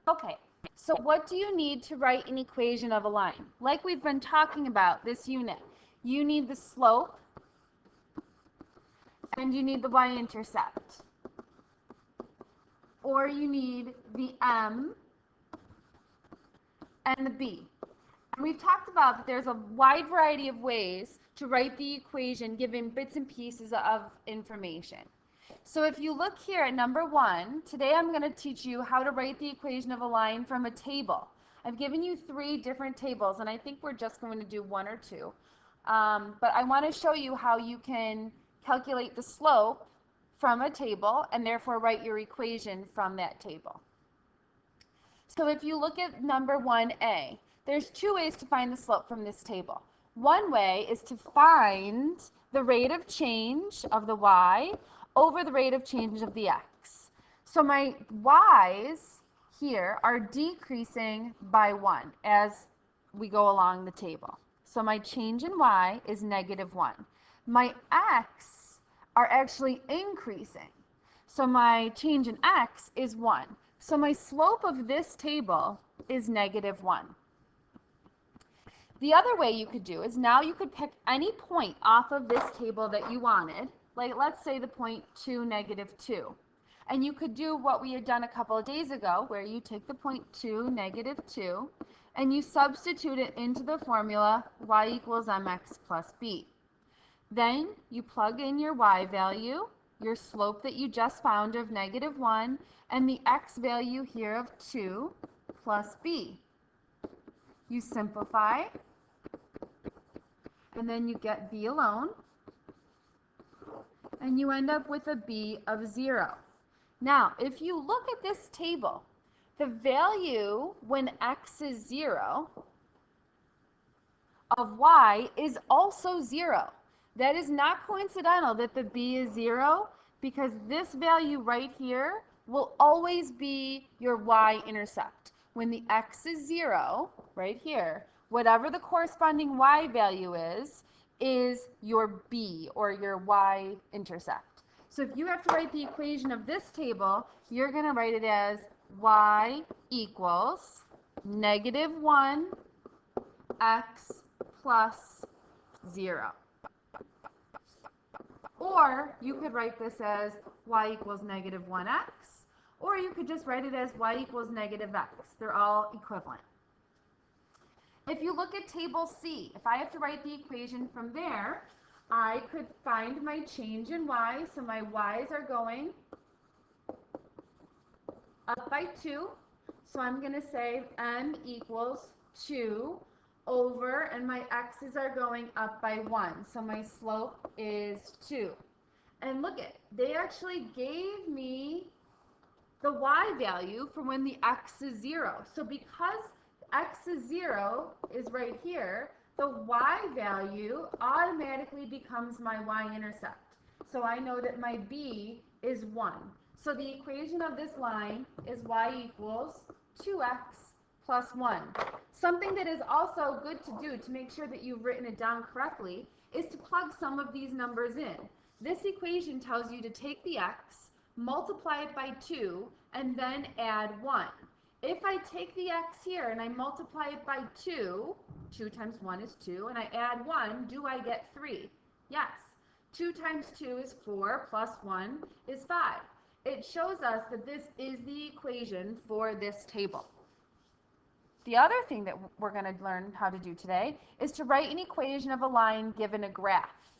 Okay, so what do you need to write an equation of a line? Like we've been talking about this unit, you need the slope and you need the y-intercept. Or you need the m and the b. And we've talked about that there's a wide variety of ways to write the equation given bits and pieces of information. So if you look here at number 1, today I'm going to teach you how to write the equation of a line from a table. I've given you 3 different tables, and I think we're just going to do 1 or 2. But I want to show you how you can calculate the slope from a table and therefore write your equation from that table. So if you look at number 1a, there's 2 ways to find the slope from this table. One way is to find the rate of change of the y over the rate of change of the x. So my y's here are decreasing by 1 as we go along the table. So my change in y is -1. My x are actually increasing. So my change in x is 1. So my slope of this table is -1. The other way you could do is now you could pick any point off of this table that you wanted, like let's say the point 2, -2. And you could do what we had done a couple of days ago, where you take the point 2, -2, and you substitute it into the formula y equals mx plus b. Then you plug in your y value, your slope that you just found of -1, and the x value here of 2 plus b. You simplify, and then you get b alone, and you end up with a b of 0. Now, if you look at this table, the value when x is 0 of y is also 0. That is not coincidental that the b is 0, because this value right here will always be your y-intercept. When the x is 0, right here, whatever the corresponding y value is your b, or your y-intercept. So if you have to write the equation of this table, you're going to write it as y equals -1 x plus 0. Or you could write this as y equals -1x, or you could just write it as y equals -x. They're all equivalent. If you look at table C, if I have to write the equation from there, I could find my change in y. So my y's are going up by 2. So I'm going to say m equals 2 over, and my x's are going up by 1. So my slope is 2. And look at, they actually gave me the y value for when the x is 0. So because x is 0 is right here, the y value automatically becomes my y-intercept. So I know that my b is 1. So the equation of this line is y equals 2x plus 1. Something that is also good to do to make sure that you've written it down correctly is to plug some of these numbers in. This equation tells you to take the x, multiply it by 2, and then add 1. If I take the x here and I multiply it by 2, 2 times 1 is 2, and I add 1, do I get 3? Yes. 2 times 2 is 4, plus 1 is 5. It shows us that this is the equation for this table. The other thing that we're going to learn how to do today is to write an equation of a line given a graph.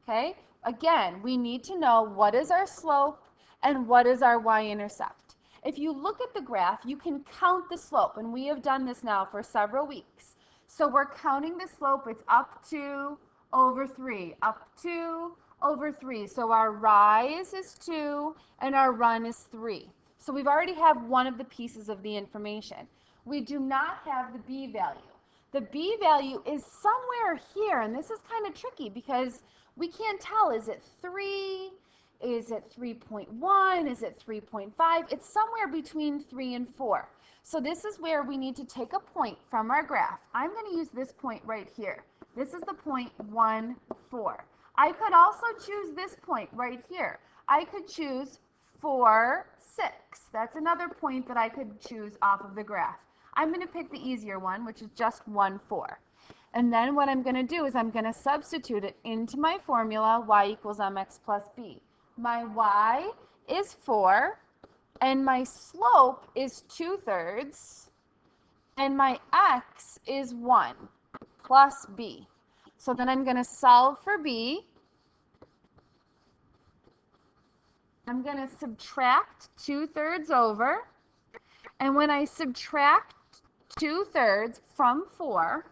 Okay? Again, we need to know what is our slope and what is our y-intercept. If you look at the graph, you can count the slope, and we have done this now for several weeks. So we're counting the slope. It's up 2 over 3, up 2 over 3. So our rise is 2 and our run is 3. So we've already have one of the pieces of the information. We do not have the b value. The b value is somewhere here, and this is kind of tricky because we can't tell, is it 3? Is it 3.1? Is it 3.5? It's somewhere between 3 and 4. So this is where we need to take a point from our graph. I'm going to use this point right here. This is the point 1, 4. I could also choose this point right here. I could choose 4, 6. That's another point that I could choose off of the graph. I'm going to pick the easier one, which is just 1, 4. And then what I'm going to do is I'm going to substitute it into my formula, y equals mx plus b. My y is 4, and my slope is 2/3, and my x is 1 plus b. So then I'm going to solve for b. I'm going to subtract 2/3 over, and when I subtract 2/3 from 4,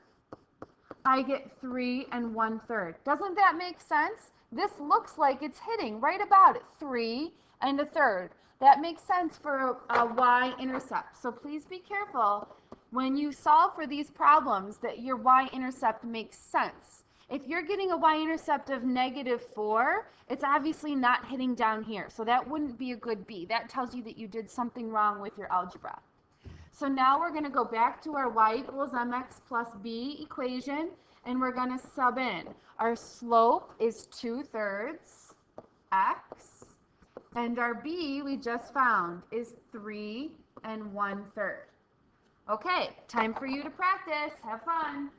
I get 3 1/3. Doesn't that make sense? This looks like it's hitting right about it, 3 1/3. That makes sense for a y-intercept. So please be careful when you solve for these problems that your y-intercept makes sense. If you're getting a y-intercept of -4, it's obviously not hitting down here. So that wouldn't be a good b. That tells you that you did something wrong with your algebra. So now we're going to go back to our y equals mx plus b equation, and we're going to sub in. Our slope is 2/3 x, and our b we just found is 3 1/3. Okay, time for you to practice. Have fun.